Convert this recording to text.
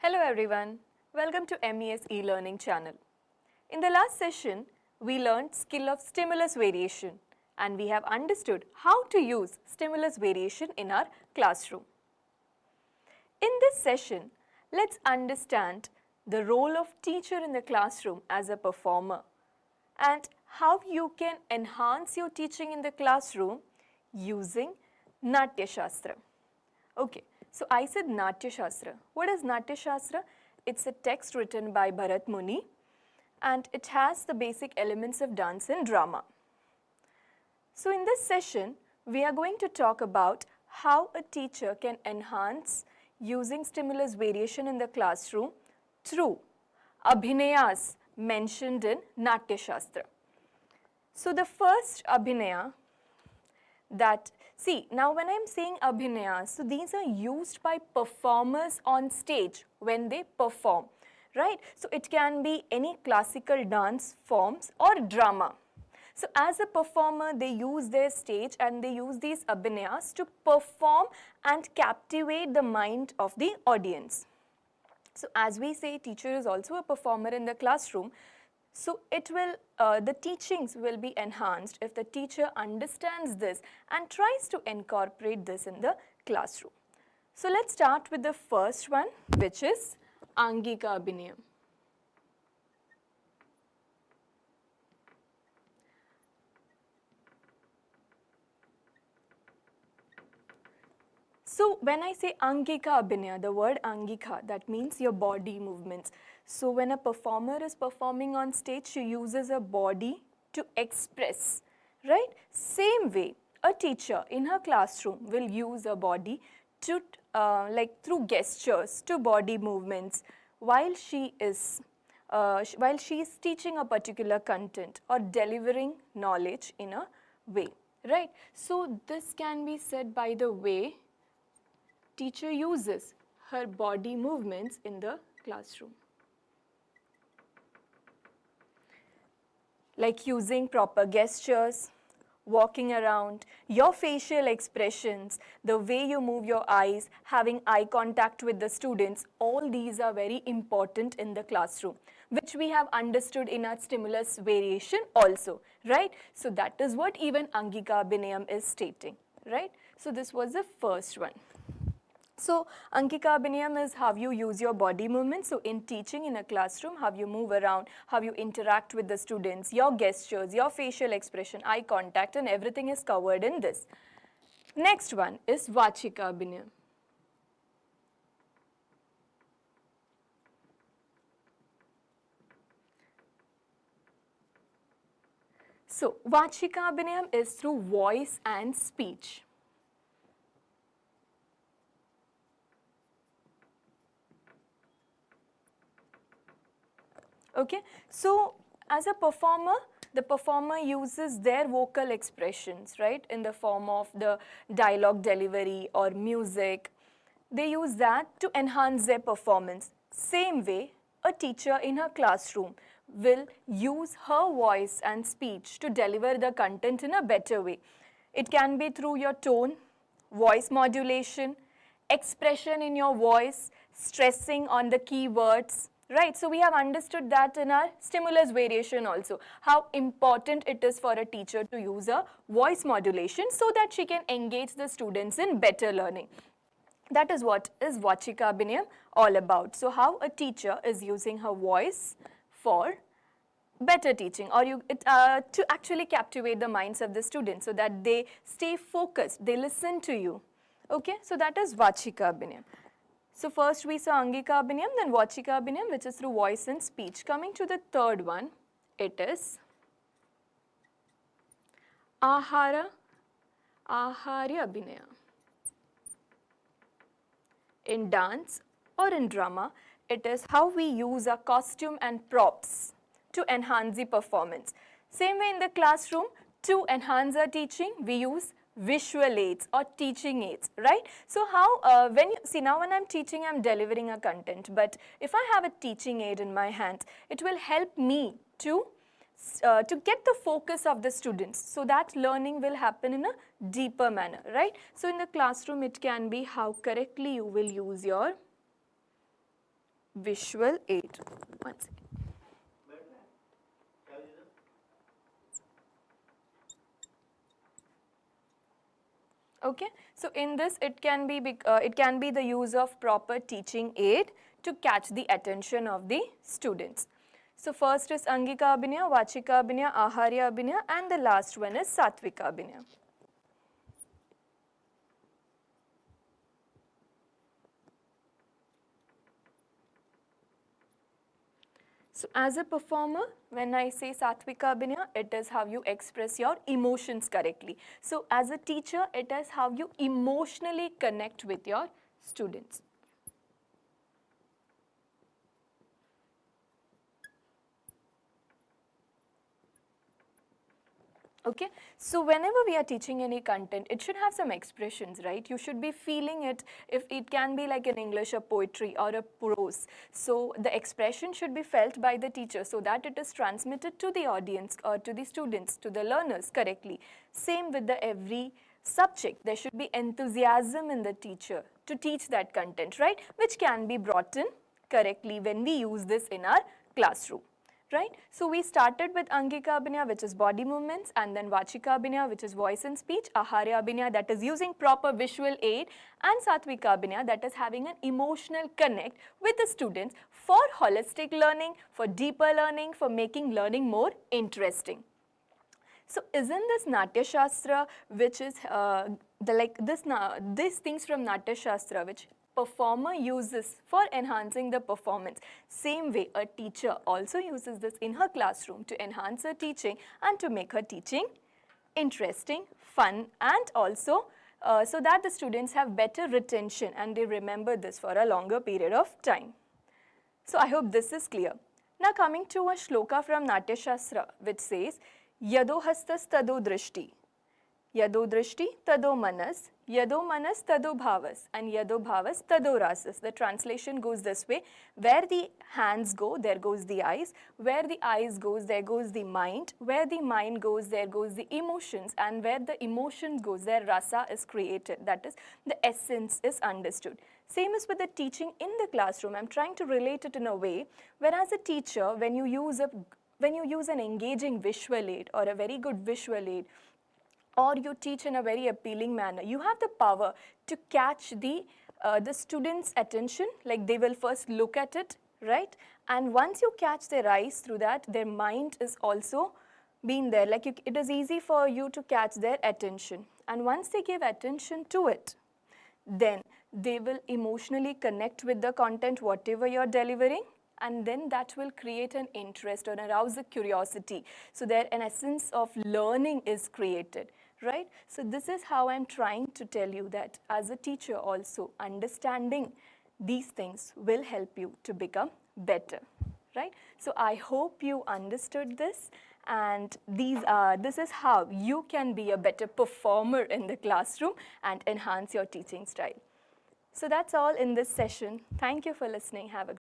Hello everyone, welcome to MES e-learning channel. In the last session, we learned skill of stimulus variation and we have understood how to use stimulus variation in our classroom. In this session, let's understand the role of teacher in the classroom as a performer and how you can enhance your teaching in the classroom using Natya Shastra. Okay, so I said Natya Shastra. What is Natya Shastra? It's a text written by Bharat Muni and it has the basic elements of dance and drama. So in this session, we are going to talk about how a teacher can enhance using stimulus variation in the classroom through Abhinayas mentioned in Natya Shastra. So the first Abhinaya that, see, now when I am saying Abhinaya, so these are used by performers on stage when they perform, right? So it can be any classical dance forms or drama. So as a performer, they use their stage and they use these Abhinayas to perform and captivate the mind of the audience. So as we say, teacher is also a performer in the classroom. So it will, the teachings will be enhanced if the teacher understands this and tries to incorporate this in the classroom. So let's start with the first one, which is Angika Abhinayam. So when I say Angika Abhinaya, the word Angika, that means your body movements. So when a performer is performing on stage, she uses her body to express, right? Same way, a teacher in her classroom will use her body to, through gestures, to body movements, while she is teaching a particular content or delivering knowledge in a way, right? So this can be said by the way teacher uses her body movements in the classroom. Like using proper gestures, walking around, your facial expressions, the way you move your eyes, having eye contact with the students, all these are very important in the classroom, which we have understood in our stimulus variation also, right? So that is what even Angika Abhinayam is stating, right? So this was the first one. So Angika Abhinayam is how you use your body movements. So in teaching in a classroom, how you move around, how you interact with the students, your gestures, your facial expression, eye contact, and everything is covered in this. Next one is Vachika Abhinayam. So Vachika Abhinayam is through voice and speech. Okay, so as a performer, the performer uses their vocal expressions, right, in the form of the dialogue delivery or music. They use that to enhance their performance. Same way, a teacher in her classroom will use her voice and speech to deliver the content in a better way. It can be through your tone, voice modulation, expression in your voice, stressing on the keywords, right? So we have understood that in our stimulus variation also, how important it is for a teacher to use a voice modulation so that she can engage the students in better learning. That is what is Vachika Abhinayam all about. So how a teacher is using her voice for better teaching or to actually captivate the minds of the students so that they stay focused, they listen to you. Okay, so that is Vachika Abhinayam. So first we saw Angika Abhinayam, then Vachika Abhinayam, which is through voice and speech. Coming to the third one, it is Aharya Abhinaya. In dance or in drama, it is how we use our costume and props to enhance the performance. Same way in the classroom, to enhance our teaching, we use visual aids or teaching aids, right? So how, when you see, now when I'm teaching, I'm delivering a content, but if I have a teaching aid in my hand, it will help me to get the focus of the students so that learning will happen in a deeper manner, right? So in the classroom, it can be how correctly you will use your visual aid. One second. Okay, so in this it can be the use of proper teaching aid to catch the attention of the students. So first is Angika Abhinaya, Vachika Abhinaya, Aharya Abhinaya, and the last one is Satvika Abhinaya. So as a performer, when I say Satvika Abhinaya, it is how you express your emotions correctly. So as a teacher, it is how you emotionally connect with your students. Okay, so whenever we are teaching any content, it should have some expressions, right? You should be feeling it. If it can be like in English, a poetry or a prose. So the expression should be felt by the teacher so that it is transmitted to the audience or to the students, to the learners correctly. Same with the every subject. There should be enthusiasm in the teacher to teach that content, right? Which can be brought in correctly when we use this in our classroom. Right? So we started with Angika Abhinaya, which is body movements, and then Vachika Abhinaya, which is voice and speech, Aharya Abhinaya, that is using proper visual aid, and Satvika Abhinaya, that is having an emotional connect with the students for holistic learning, for deeper learning, for making learning more interesting. So isn't this Natya Shastra, which is these things from Natya Shastra, which performer uses for enhancing the performance. Same way, a teacher also uses this in her classroom to enhance her teaching and to make her teaching interesting, fun, and also so that the students have better retention and they remember this for a longer period of time. So I hope this is clear. Now coming to a shloka from Natya Shastra, which says, Yado hastas tado drishti. Yado drishti tado manas, yado manas tado bhavas, and yado bhavas tado rasas. The translation goes this way: where the hands go, there goes the eyes; where the eyes goes, there goes the mind; where the mind goes, there goes the emotions; and where the emotions goes, there rasa is created. That is, the essence is understood. Same is with the teaching in the classroom. I'm trying to relate it in a way where, as a teacher, when you use an engaging visual aid or a very good visual aid, or you teach in a very appealing manner, you have the power to catch the students' attention. Like, they will first look at it, right? And once you catch their eyes through that, their mind is also being there. Like, it is easy for you to catch their attention. And once they give attention to it, then they will emotionally connect with the content, whatever you're delivering, and then that will create an interest or arouse a curiosity. So there an essence of learning is created, right? So this is how I'm trying to tell you that as a teacher also, understanding these things will help you to become better, right? So I hope you understood this, and this is how you can be a better performer in the classroom and enhance your teaching style. So that's all in this session. Thank you for listening. Have a